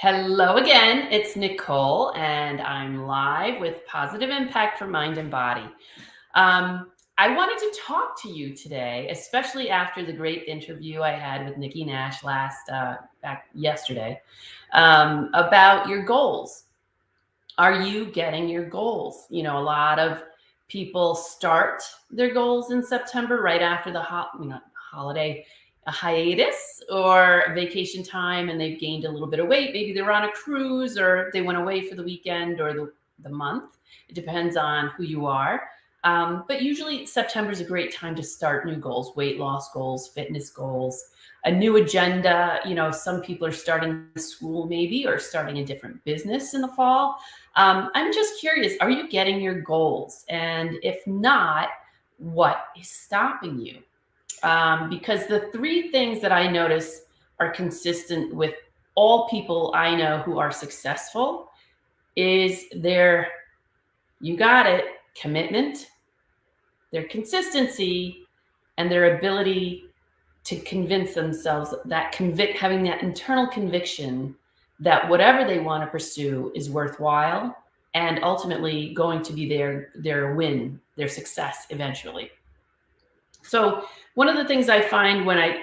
Hello again, it's Nicole, and I'm live with Positive Impact for Mind and Body. I wanted to talk to you today, especially after the great interview I had with Nikki Nash back yesterday, about your goals. Are you getting your goals? A lot of people start their goals in September right after the holiday a hiatus or vacation time, and they've gained a little bit of weight. Maybe they're on a cruise or they went away for the weekend or the month. It depends on who you are. But usually September is a great time to start new goals, weight loss goals, fitness goals, a new agenda. Some people are starting school maybe or starting a different business in the fall. I'm just curious, are you getting your goals? And if not, what is stopping you? Because the three things that I notice are consistent with all people I know who are successful is their, you got it, commitment, their consistency, and their ability to convince themselves that having that internal conviction that whatever they want to pursue is worthwhile and ultimately going to be their win, their success eventually. So one of the things I find when I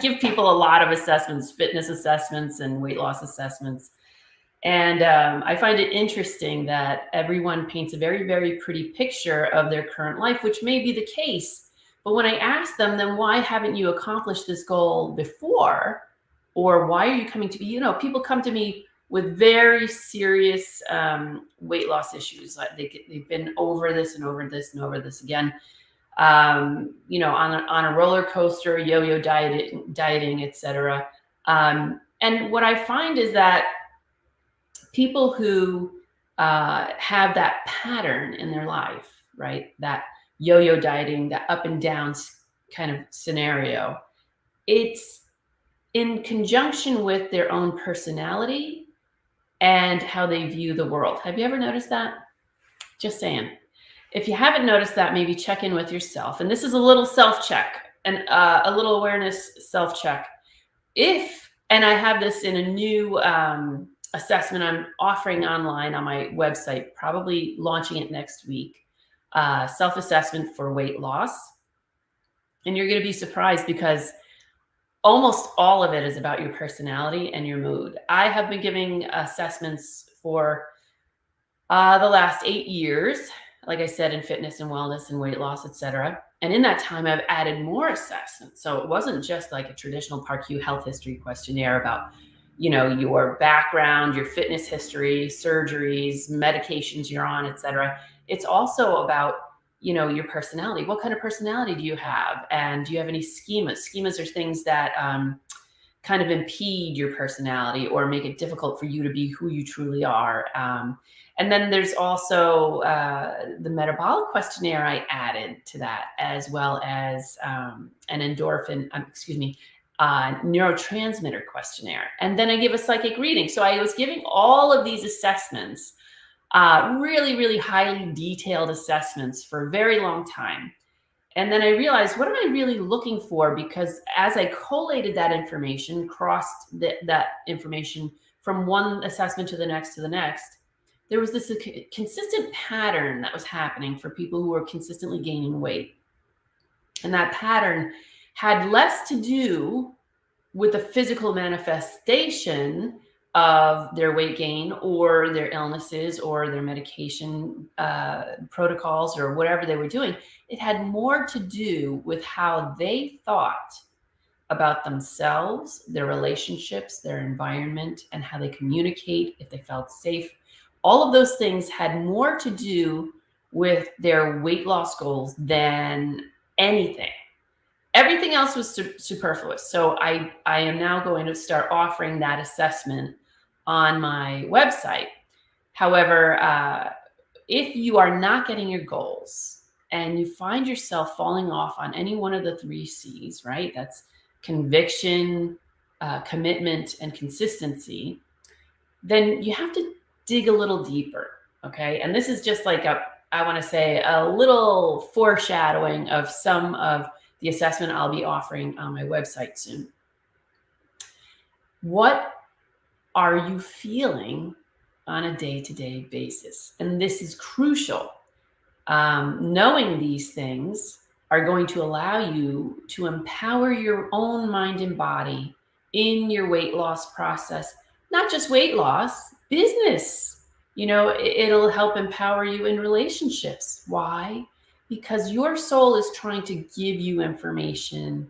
give people a lot of assessments, fitness assessments and weight loss assessments, and I find it interesting that everyone paints a very, very pretty picture of their current life, which may be the case. But when I ask them, then why haven't you accomplished this goal before? Or why are you coming to me? People come to me with very serious weight loss issues. Like they've been over this and over this and over this again. On a roller coaster, yo-yo dieting, etc. And what I find is that people who have that pattern in their life, right, that yo-yo dieting, that up and down kind of scenario, it's in conjunction with their own personality and how they view the world. Have you ever noticed that? Just saying. If you haven't noticed that, maybe check in with yourself. And this is a little self-check and a little awareness self-check. And I have this in a new assessment I'm offering online on my website, probably launching it next week, self-assessment for weight loss. And you're going to be surprised because almost all of it is about your personality and your mood. I have been giving assessments for the last 8 years, like I said, in fitness and wellness and weight loss, etc. And in that time, I've added more assessments. So it wasn't just like a traditional PARQ health history questionnaire about, your background, your fitness history, surgeries, medications you're on, etc. It's also about, your personality. What kind of personality do you have? And do you have any schemas? Schemas are things that kind of impede your personality or make it difficult for you to be who you truly are. And then there's also the metabolic questionnaire I added to that, as well as an neurotransmitter questionnaire. And then I give a psychic reading. So I was giving all of these assessments, really, really highly detailed assessments for a very long time. And then I realized, what am I really looking for? Because as I collated that information, crossed that information from one assessment to the next, there was this consistent pattern that was happening for people who were consistently gaining weight. And that pattern had less to do with the physical manifestation of their weight gain or their illnesses or their medication protocols or whatever they were doing. It had more to do with how they thought about themselves, their relationships, their environment, and how they communicate, if they felt safe. All of those things had more to do with their weight loss goals than anything. Everything else was superfluous. So I am now going to start offering that assessment on my website. However, if you are not getting your goals and you find yourself falling off on any one of the 3 C's, right? That's conviction, commitment, and consistency, then you have to dig a little deeper, okay? And this is just like I want to say a little foreshadowing of some of the assessment I'll be offering on my website soon. What are you feeling on a day-to-day basis? And this is crucial. Knowing these things are going to allow you to empower your own mind and body in your weight loss process. Not just weight loss, business. It'll help empower you in relationships. Why? Because your soul is trying to give you information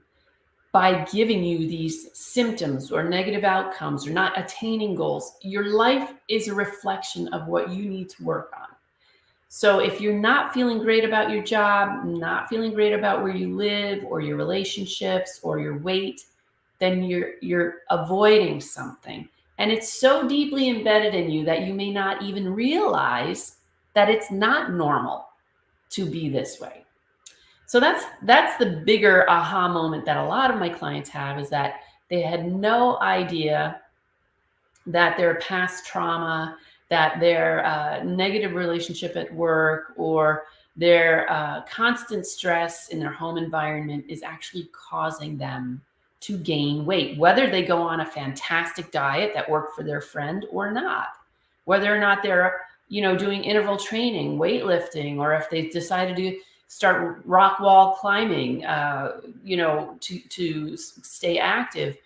by giving you these symptoms or negative outcomes or not attaining goals. Your life is a reflection of what you need to work on. So if you're not feeling great about your job, not feeling great about where you live or your relationships or your weight, then you're avoiding something. And it's so deeply embedded in you that you may not even realize that it's not normal to be this way. So that's the bigger aha moment that a lot of my clients have, is that they had no idea that their past trauma, that their negative relationship at work, or their constant stress in their home environment is actually causing them to gain weight, whether they go on a fantastic diet that worked for their friend or not, whether or not they're doing interval training, weightlifting, or if they decided to start rock wall climbing, to stay active.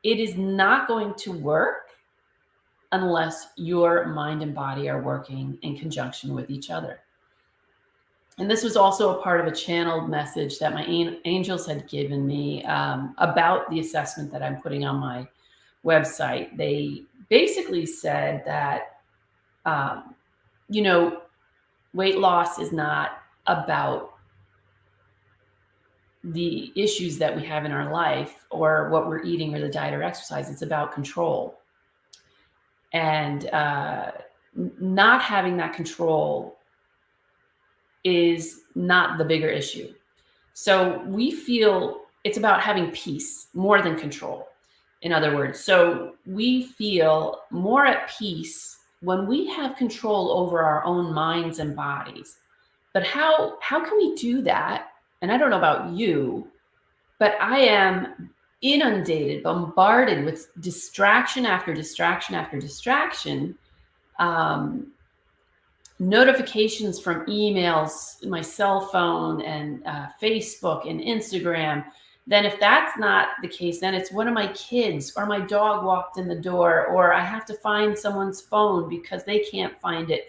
It is not going to work unless your mind and body are working in conjunction with each other. And this was also a part of a channeled message that my angels had given me about the assessment that I'm putting on my website. They basically said that, weight loss is not about the issues that we have in our life or what we're eating or the diet or exercise. It's about control. And not having that control is not the bigger issue. So we feel it's about having peace more than control, in other words. So we feel more at peace when we have control over our own minds and bodies. But how can we do that? And I don't know about you, but I am inundated, bombarded with distraction after distraction after distraction. Notifications from emails, my cell phone, and Facebook and Instagram. Then if that's not the case, then it's one of my kids or my dog walked in the door, or I have to find someone's phone because they can't find it.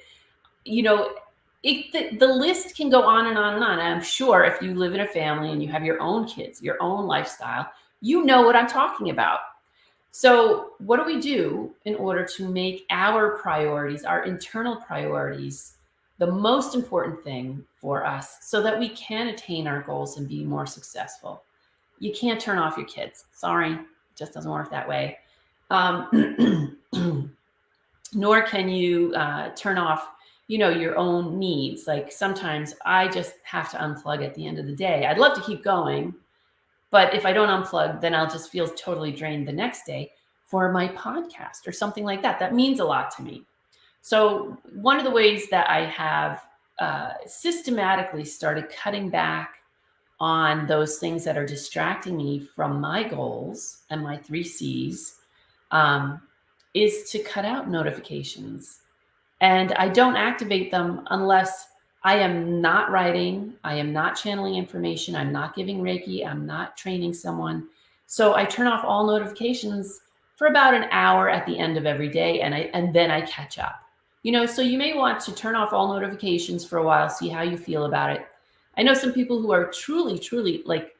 The list can go on and on and on. And I'm sure if you live in a family and you have your own kids, your own lifestyle, you know what I'm talking about. So what do we do in order to make our priorities, our internal priorities, the most important thing for us so that we can attain our goals and be more successful? You can't turn off your kids. Sorry, it just doesn't work that way. Nor can you turn off your own needs. Like sometimes I just have to unplug at the end of the day. I'd love to keep going, but if I don't unplug, then I'll just feel totally drained the next day for my podcast or something like that. That means a lot to me. So one of the ways that I have systematically started cutting back on those things that are distracting me from my goals and my 3 C's is to cut out notifications. And I don't activate them unless I am not writing, I am not channeling information, I'm not giving Reiki, I'm not training someone. So I turn off all notifications for about an hour at the end of every day, and then I catch up. So you may want to turn off all notifications for a while, see how you feel about it. I know some people who are truly, truly like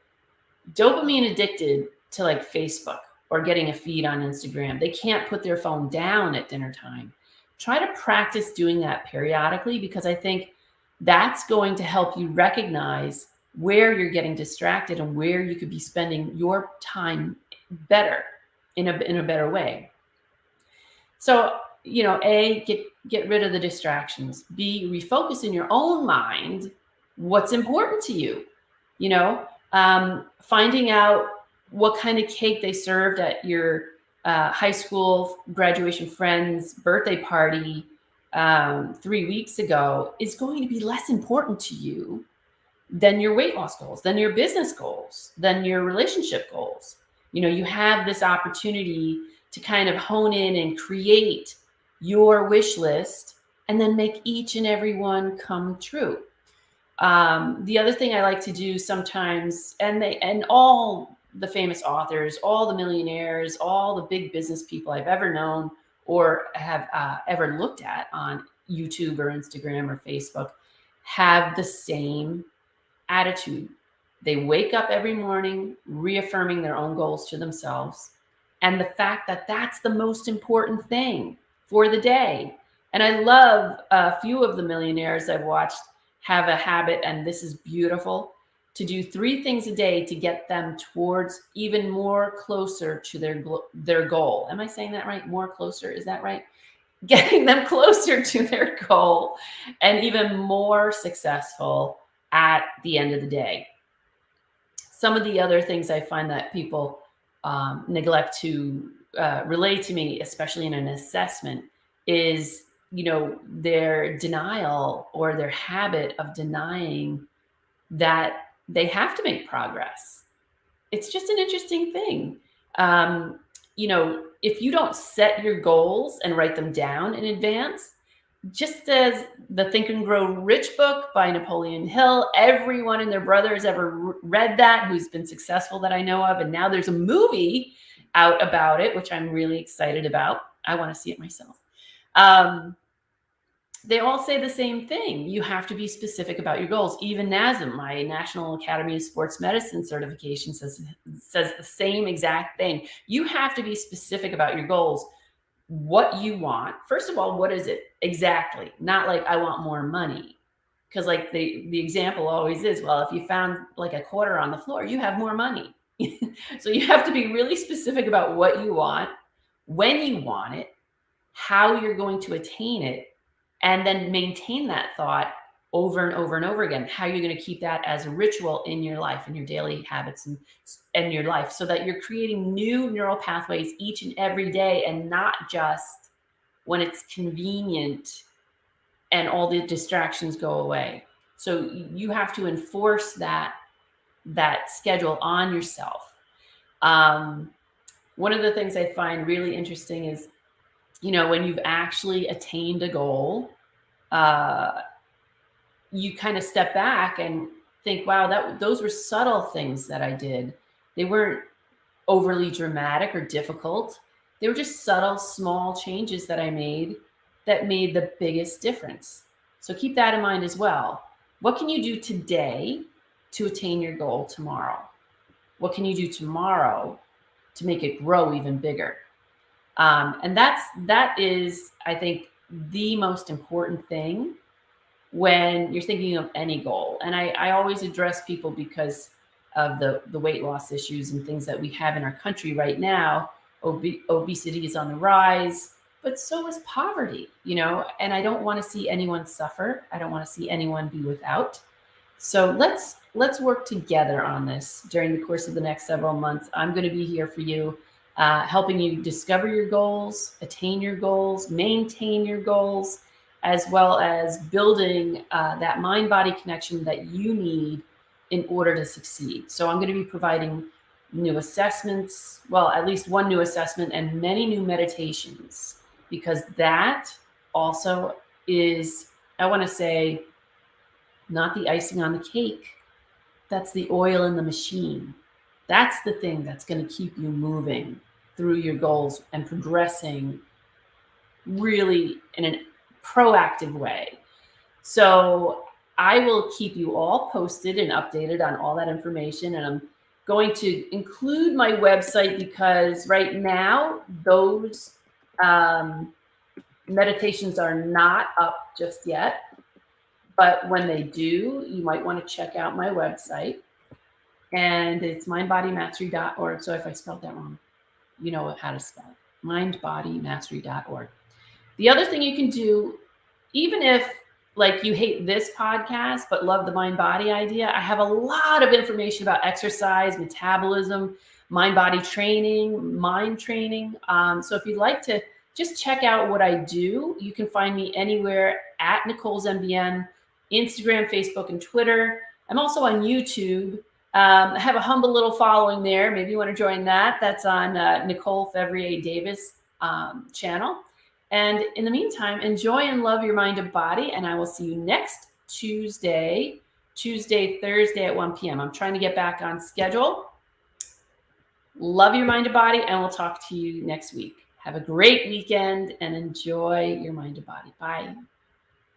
dopamine addicted to like Facebook or getting a feed on Instagram. They can't put their phone down at dinner time. Try to practice doing that periodically, because I think that's going to help you recognize where you're getting distracted and where you could be spending your time better in a better way. So, A, get rid of the distractions. B, refocus in your own mind what's important to you. Finding out what kind of cake they served at your high school graduation friend's birthday party 3 weeks ago is going to be less important to you than your weight loss goals, than your business goals, than your relationship goals. You have this opportunity to kind of hone in and create your wish list and then make each and every one come true. The other thing I like to do sometimes, and all the famous authors, all the millionaires, all the big business people I've ever known or have ever looked at on YouTube or Instagram or Facebook have the same attitude. They wake up every morning reaffirming their own goals to themselves and the fact that that's the most important thing for the day. And I love a few of the millionaires I've watched have a habit, and this is beautiful, to do 3 things a day to get them towards even more closer to their goal. Am I saying that right? More closer, is that right? Getting them closer to their goal and even more successful at the end of the day. Some of the other things I find that people neglect to relay to me, especially in an assessment, is their denial or their habit of denying that they have to make progress. It's just an interesting thing. If you don't set your goals and write them down in advance, just as the Think and Grow Rich book by Napoleon Hill, everyone and their brother has ever read that who's been successful that I know of. And now there's a movie out about it, which I'm really excited about. I want to see it myself. They all say the same thing. You have to be specific about your goals. Even NASM, my National Academy of Sports Medicine certification, says the same exact thing. You have to be specific about your goals. What you want. First of all, what is it exactly? Not like I want more money. Because like the example always is, well, if you found like a quarter on the floor, you have more money. So you have to be really specific about what you want, when you want it, how you're going to attain it, and then maintain that thought over and over and over again, how you're going to keep that as a ritual in your life, in your daily habits and your life, so that you're creating new neural pathways each and every day and not just when it's convenient and all the distractions go away. So you have to enforce that schedule on yourself. One of the things I find really interesting is, when you've actually attained a goal, you kind of step back and think, wow, those were subtle things that I did. They weren't overly dramatic or difficult. They were just subtle, small changes that I made that made the biggest difference. So keep that in mind as well. What can you do today to attain your goal tomorrow? What can you do tomorrow to make it grow even bigger? And that is, I think, the most important thing when you're thinking of any goal. And I always address people because of the weight loss issues and things that we have in our country right now. Obesity is on the rise, but so is poverty, and I don't want to see anyone suffer. I don't want to see anyone be without. So let's work together on this during the course of the next several months. I'm going to be here for you, helping you discover your goals, attain your goals, maintain your goals, as well as building that mind-body connection that you need in order to succeed. So I'm going to be providing new assessments, well, at least one new assessment and many new meditations, because that also is, I want to say, not the icing on the cake. That's the oil in the machine. That's the thing that's going to keep you moving through your goals and progressing really in a proactive way. So I will keep you all posted and updated on all that information. And I'm going to include my website because right now those meditations are not up just yet. But when they do, you might want to check out my website. And it's mindbodymastery.org. So if I spelled that wrong, you know how to spell it. Mindbodymastery.org. The other thing you can do, even if like you hate this podcast but love the mind body idea, I have a lot of information about exercise, metabolism, mind body training, mind training. So if you'd like to just check out what I do, you can find me anywhere at Nicole's MBM, Instagram, Facebook, and Twitter. I'm also on YouTube. I have a humble little following there. Maybe you want to join that. That's on Nicole Fevrier Davis channel. And in the meantime, enjoy and love your mind and body. And I will see you next Tuesday, Thursday at 1 p.m. I'm trying to get back on schedule. Love your mind and body, and we'll talk to you next week. Have a great weekend and enjoy your mind and body. Bye.